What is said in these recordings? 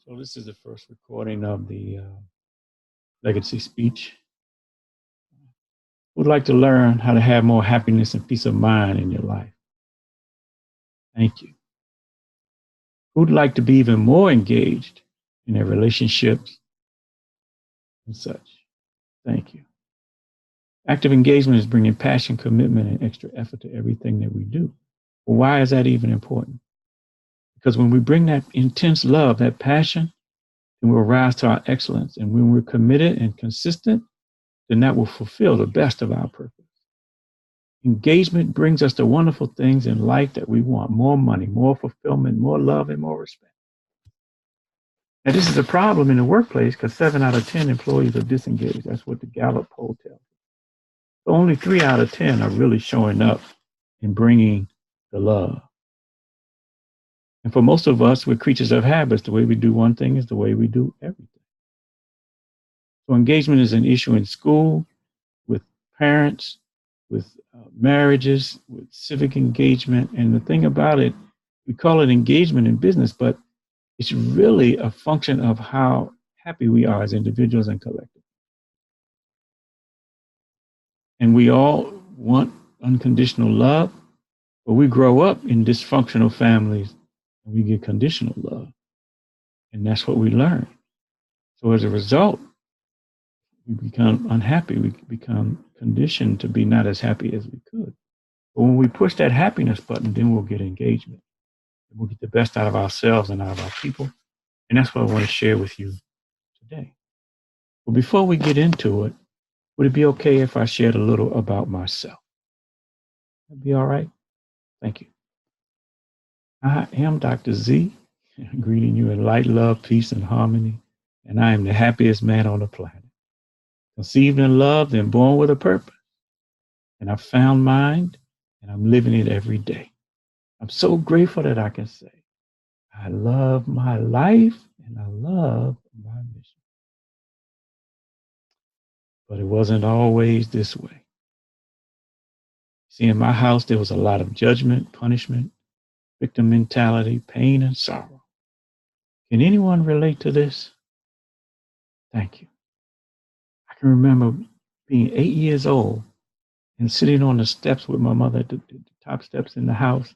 So this is the first recording of the legacy speech. Who would like to learn how to have more happiness and peace of mind in your life? Thank you. Who would like to be even more engaged in their relationships and such? Thank you. Active engagement is bringing passion, commitment, and extra effort to everything that we do. Well, why is that even important? Because when we bring that intense love, that passion, then we'll rise to our excellence. And when we're committed and consistent, then that will fulfill the best of our purpose. Engagement brings us the wonderful things in life that we want: more money, more fulfillment, more love, and more respect. Now, this is a problem in the workplace because 7 out of 10 employees are disengaged. That's what the Gallup poll tells us. So only 3 out of 10 are really showing up and bringing the love. And for most of us, we're creatures of habits. The way we do one thing is the way we do everything. So engagement is an issue in school, with parents, with marriages, with civic engagement. And the thing about it, we call it engagement in business, but it's really a function of how happy we are as individuals and collectively. And we all want unconditional love, but we grow up in dysfunctional families and we get conditional love. And that's what we learn. So as a result, we become unhappy. We become conditioned to be not as happy as we could. But when we push that happiness button, then we'll get engagement. We'll get the best out of ourselves and out of our people. And that's what I want to share with you today. But before we get into it, would it be okay if I shared a little about myself? That'd be all right? Thank you. I am Dr. Z, greeting you in light, love, peace, and harmony. And I am the happiest man on the planet. Conceived in love and born with a purpose. And I found mine, and I'm living it every day. I'm so grateful that I can say, I love my life and I love my mission. But it wasn't always this way. See, in my house, there was a lot of judgment, punishment, victim mentality, pain, and sorrow. Can anyone relate to this? Thank you. I can remember being 8 years old and sitting on the steps with my mother at the top steps in the house.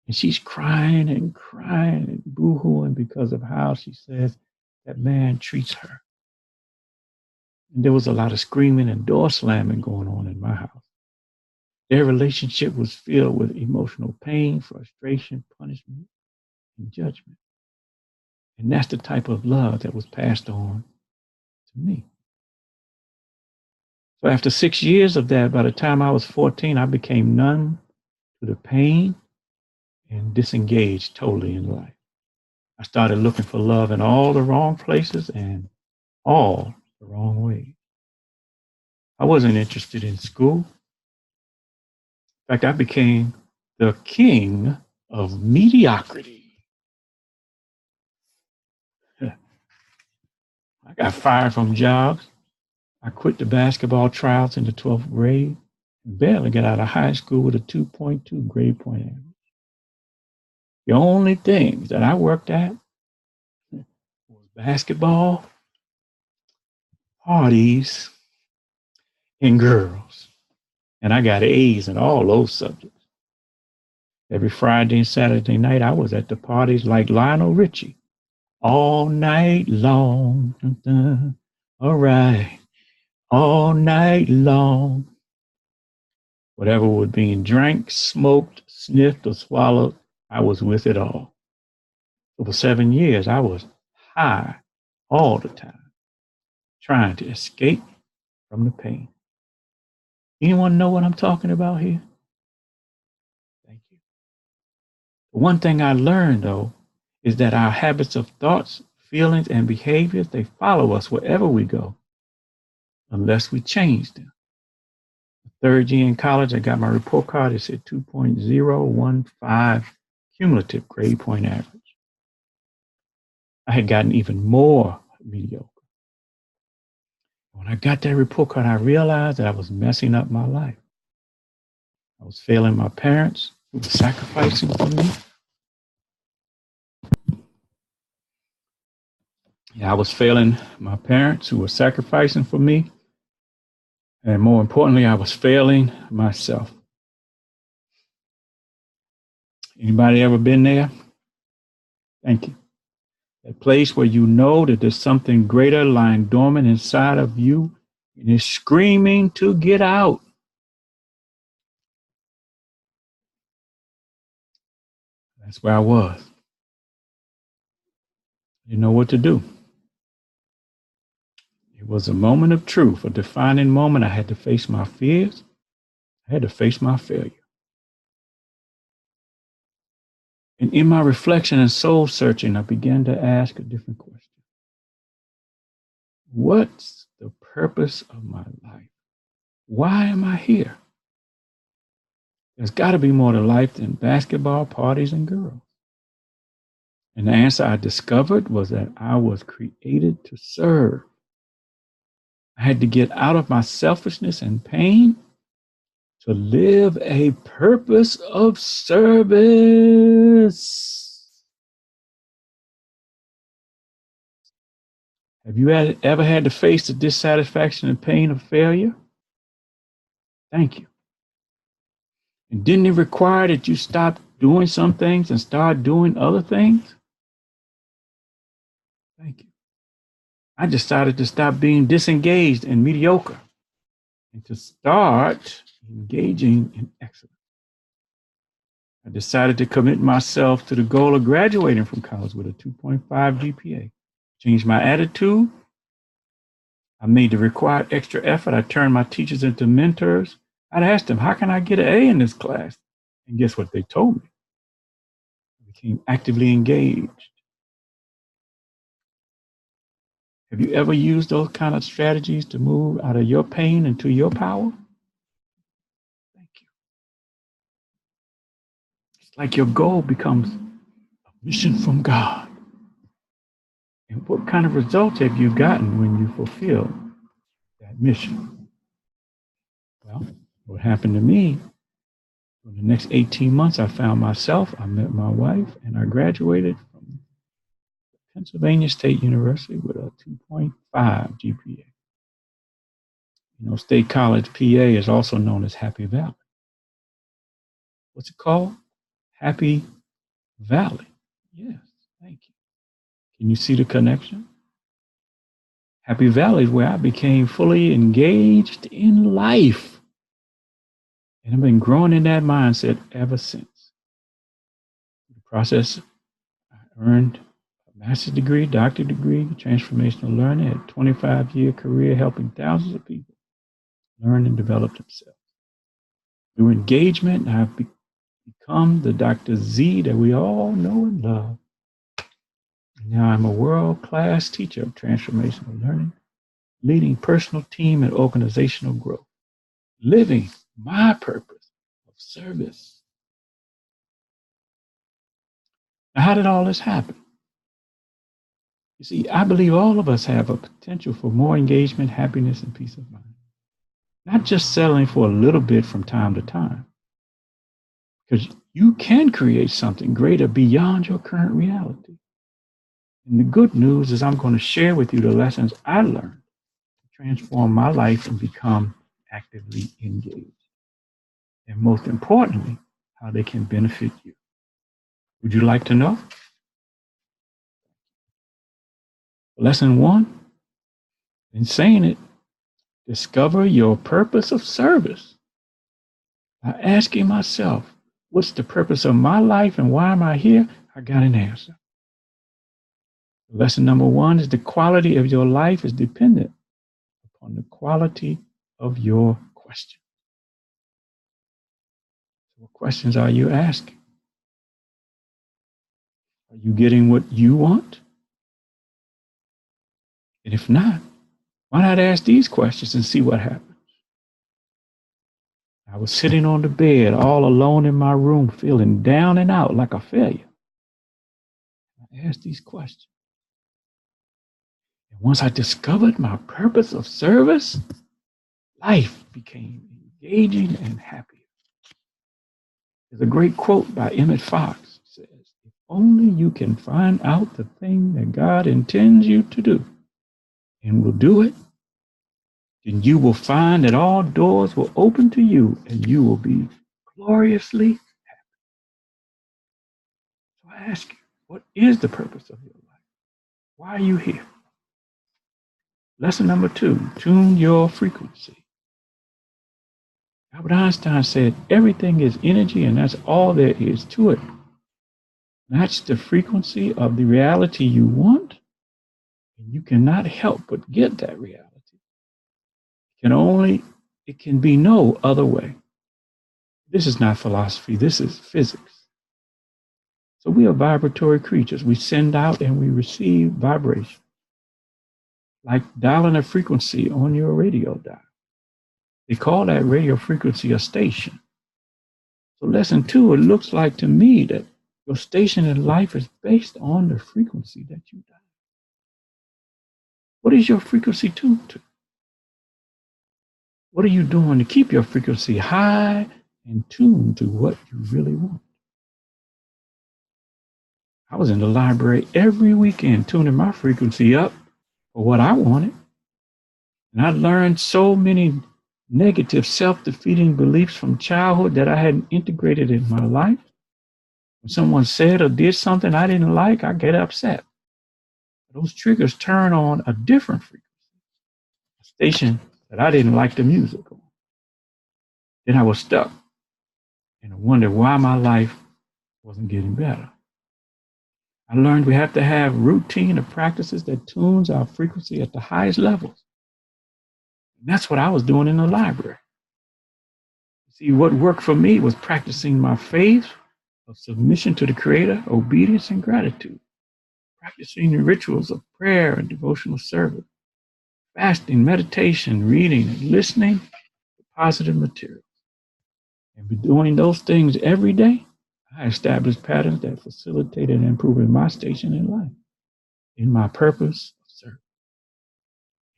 And she's crying and crying and boo-hooing because of how she says that man treats her. And there was a lot of screaming and door slamming going on in my house. Their relationship was filled with emotional pain, frustration, punishment, and judgment. And that's the type of love that was passed on to me. So after 6 years of that, by the time I was 14, I became numb to the pain and disengaged totally in life. I started looking for love in all the wrong places and all the wrong ways. I wasn't interested in school. In fact, I became the king of mediocrity. I got fired from jobs. I quit the basketball tryouts in the 12th grade and barely got out of high school with a 2.2 grade point average. The only things that I worked at was basketball, parties, and girls. And I got A's in all those subjects. Every Friday and Saturday night, I was at the parties like Lionel Richie. All night long. Dun, dun. All right. All night long. Whatever was being drank, smoked, sniffed, or swallowed, I was with it all. So for 7 years, I was high all the time, trying to escape from the pain. Anyone know what I'm talking about here? Thank you. One thing I learned, though, is that our habits of thoughts, feelings, and behaviors, they follow us wherever we go, unless we change them. Third year in college, I got my report card. It said 2.015 cumulative grade point average. I had gotten even more mediocre. When I got that report card, I realized that I was messing up my life. I was failing my parents who were sacrificing for me. Yeah, I was failing my parents who were sacrificing for me. And more importantly, I was failing myself. Anybody ever been there? Thank you. That place where you know that there's something greater lying dormant inside of you and is screaming to get out. That's where I was. You know what to do. It was a moment of truth, a defining moment. I had to face my fears. I had to face my failure. And in my reflection and soul searching, I began to ask a different question. What's the purpose of my life? Why am I here? There's got to be more to life than basketball, parties, and girls. And the answer I discovered was that I was created to serve. I had to get out of my selfishness and pain to live a purpose of service. Have you ever had to face the dissatisfaction and pain of failure? Thank you. And didn't it require that you stop doing some things and start doing other things? Thank you. I decided to stop being disengaged and mediocre and to start engaging in excellence. I decided to commit myself to the goal of graduating from college with a 2.5 GPA. Changed my attitude. I made the required extra effort. I turned my teachers into mentors. I'd asked them, how can I get an A in this class? And guess what they told me? I became actively engaged. Have you ever used those kind of strategies to move out of your pain into your power? Thank you. It's like your goal becomes a mission from God. And what kind of results have you gotten when you fulfill that mission? Well, what happened to me, for the next 18 months, I found myself, I met my wife, and I graduated from Pennsylvania State University with a 2.5 GPA. You know, State College, PA is also known as Happy Valley. What's it called? Happy Valley. Yes, thank you. Can you see the connection? Happy Valley is where I became fully engaged in life. And I've been growing in that mindset ever since. The process, I earned a master's degree, doctorate degree, transformational learning, a 25-year career helping thousands of people learn and develop themselves. Through engagement, I've become the Dr. Z that we all know and love. And now I'm a world-class teacher of transformational learning, leading personal, team, and organizational growth, living my purpose of service. Now, how did all this happen? You see, I believe all of us have a potential for more engagement, happiness, and peace of mind. Not just settling for a little bit from time to time. Because you can create something greater beyond your current reality. And the good news is I'm going to share with you the lessons I learned to transform my life and become actively engaged. And most importantly, how they can benefit you. Would you like to know? Lesson 1, in saying it, discover your purpose of service by asking myself, what's the purpose of my life and why am I here? I got an answer. Lesson number 1 is the quality of your life is dependent upon the quality of your question. So what questions are you asking? Are you getting what you want? And if not, why not ask these questions and see what happens? I was sitting on the bed all alone in my room, feeling down and out like a failure. I asked these questions. And once I discovered my purpose of service, life became engaging and happy. There's a great quote by Emmett Fox. It says, if only you can find out the thing that God intends you to do and will do it, then you will find that all doors will open to you and you will be gloriously happy. So I ask you, what is the purpose of your life? Why are you here? Lesson number 2, tune your frequency. Albert Einstein said everything is energy and that's all there is to it. Match the frequency of the reality you want, and you cannot help but get that reality. It can be no other way. This is not philosophy, this is physics. So we are vibratory creatures. We send out and we receive vibration, like dialing a frequency on your radio dial. They call that radio frequency a station. So lesson 2, it looks like to me that your station in life is based on the frequency that you dial. What is your frequency tuned to? What are you doing to keep your frequency high and tuned to what you really want? I was in the library every weekend tuning my frequency up for what I wanted. And I learned so many negative self-defeating beliefs from childhood that I hadn't integrated in my life. When someone said or did something I didn't like, I get upset. Those triggers turn on a different frequency, a station that I didn't like the music on. Then I was stuck and I wondered why my life wasn't getting better. I learned we have to have routine of practices that tunes our frequency at the highest levels. And that's what I was doing in the library. See, what worked for me was practicing my faith of submission to the Creator, obedience, and gratitude. Practicing the rituals of prayer and devotional service, fasting, meditation, reading, and listening to positive material. And by doing those things every day, I established patterns that facilitated improving my station in life, in my purpose of service.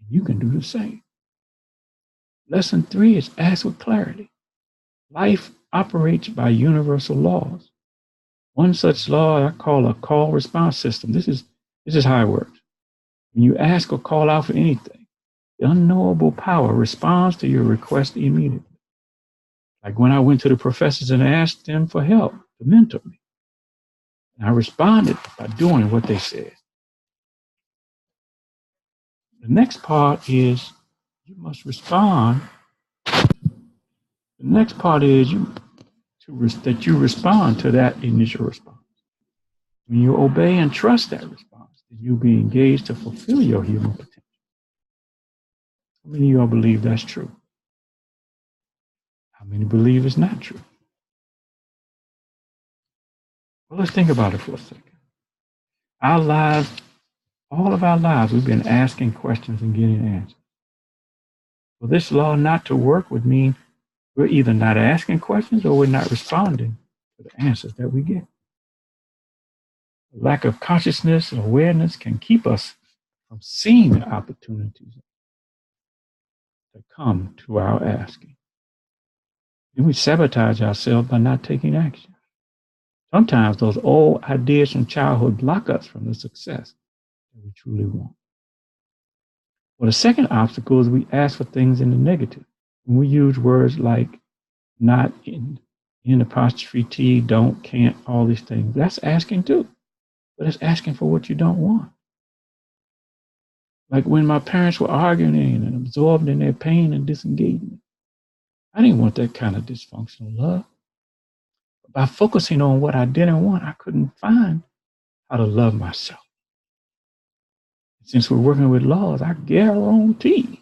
And you can do the same. Lesson 3 is ask with clarity. Life operates by universal laws. One such law I call a call response system. This is how it works. When you ask or call out for anything, the unknowable power responds to your request immediately. Like when I went to the professors and asked them for help to mentor me. And I responded by doing what they said. The next part is you must respond. The next part is that you respond to that initial response. When you obey and trust that response, then you'll be engaged to fulfill your human potential. How many of y'all believe that's true? How many believe it's not true? Well, let's think about it for a second. Our lives, all of our lives, we've been asking questions and getting answers. For this law not to work would mean we're either not asking questions or we're not responding to the answers that we get. A lack of consciousness and awareness can keep us from seeing the opportunities that come to our asking. And we sabotage ourselves by not taking action. Sometimes those old ideas from childhood block us from the success that we truly want. Well, the second obstacle is we ask for things in the negative. When we use words like not, in apostrophe T, don't, can't, all these things, that's asking too. But it's asking for what you don't want. Like when my parents were arguing and absorbed in their pain and disengagement. I didn't want that kind of dysfunctional love. By focusing on what I didn't want, I couldn't find how to love myself. Since we're working with laws, I guarantee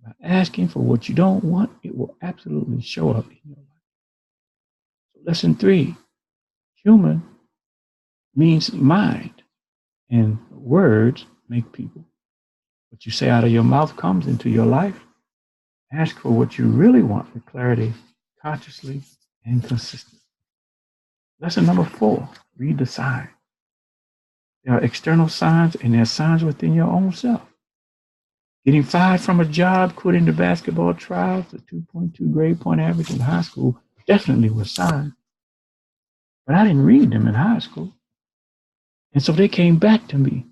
by asking for what you don't want, it will absolutely show up in your life. So lesson 3, human means mind, and words make people. What you say out of your mouth comes into your life. Ask for what you really want with clarity, consciously, and consistently. Lesson number 4, read the signs. There are external signs and there are signs within your own self. Getting fired from a job, quitting the basketball trials, the 2.2 grade point average in high school definitely was signs. But I didn't read them in high school. And so they came back to me.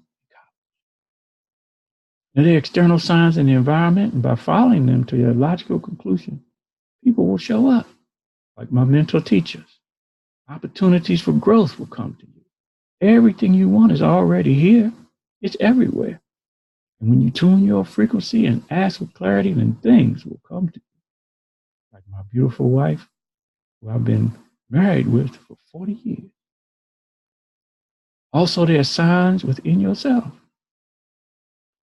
Now, there are external signs in the environment, and by following them to their logical conclusion, people will show up, like my mentor teachers. Opportunities for growth will come to you. Everything you want is already here. It's everywhere. And when you tune your frequency and ask with clarity, then things will come to you. Like my beautiful wife, who I've been married with for 40 years. Also, there are signs within yourself.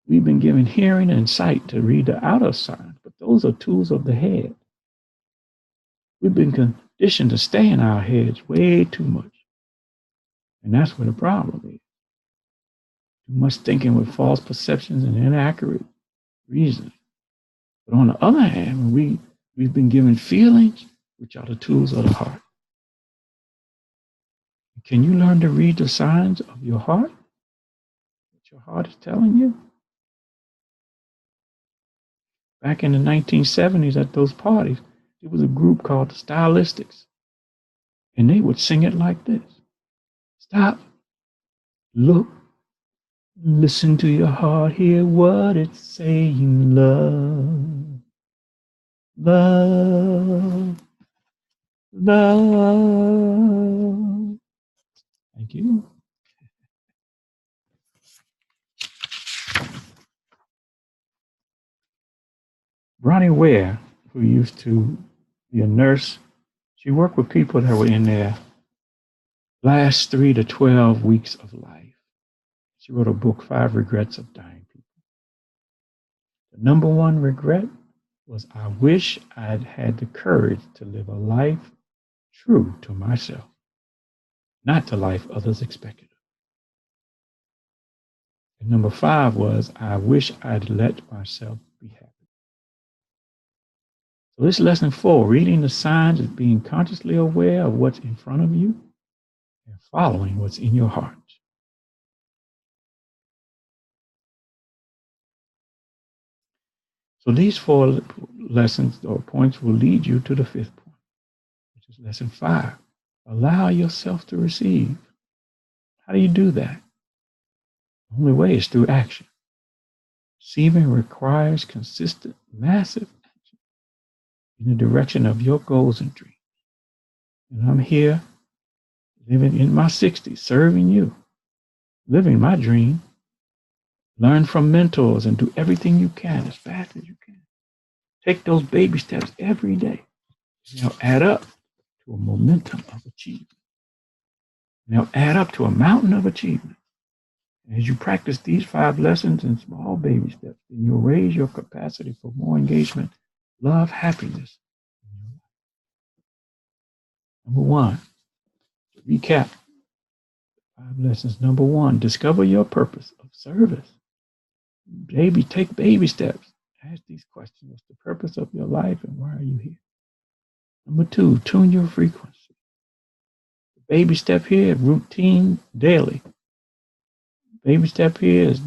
We've been given hearing and sight to read the outer signs, but those are tools of the head. We've been conditioned to stay in our heads way too much. And that's where the problem is. Too much thinking with false perceptions and inaccurate reasoning. But on the other hand, we've been given feelings, which are the tools of the heart. Can you learn to read the signs of your heart? What your heart is telling you? Back in the 1970s at those parties, there was a group called the Stylistics. And they would sing it like this. Stop, look, listen to your heart, hear what it's saying, love, love, love. Thank you. Bronnie Ware, who used to be a nurse, she worked with people that were in their last 3 to 12 weeks of life. She wrote a book, 5 Regrets of Dying People. The number one regret was I wish I'd had the courage to live a life true to myself, not the life others expected. And number 5 was I wish I'd let myself be happy. So this lesson 4, reading the signs is being consciously aware of what's in front of you and following what's in your heart. So these 4 lessons or points will lead you to the 5th point, which is lesson 5. Allow yourself to receive. How do you do that? The only way is through action. Receiving requires consistent, massive action in the direction of your goals and dreams. And I'm here, living in my 60s, serving you, living my dream. Learn from mentors and do everything you can as fast as you can. Take those baby steps every day. They'll add up to a momentum of achievement. They'll add up to a mountain of achievement. And as you practice these 5 lessons in small baby steps, then you'll raise your capacity for more engagement, love, happiness. Number 1, to recap 5 lessons. Number 1, discover your purpose of service. Take baby steps. Ask these questions. What's the purpose of your life and why are you here? Number 2, tune your frequency. The baby step here, routine daily. Baby step here is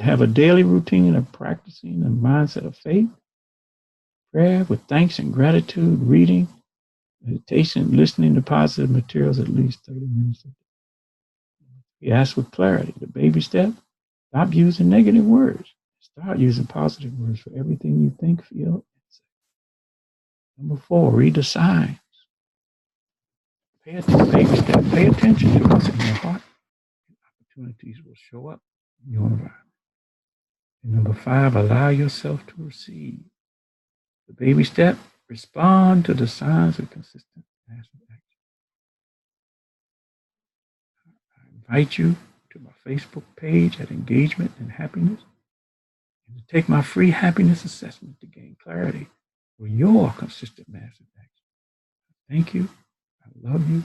have a daily routine of practicing the mindset of faith, prayer with thanks and gratitude, reading, meditation, listening to positive materials at least 30 minutes a day. You ask with clarity. The baby step, stop using negative words. Start using positive words for everything you think, feel, and say. Number 4, read the signs. Pay attention, baby step. Pay attention to what's in your heart. Opportunities will show up in your environment. And number 5, allow yourself to receive. The baby step, respond to the signs of consistent massive action. I invite you to my Facebook page at Engagement and Happiness and to take my free happiness assessment to gain clarity for your consistent massive action. Thank you. I love you.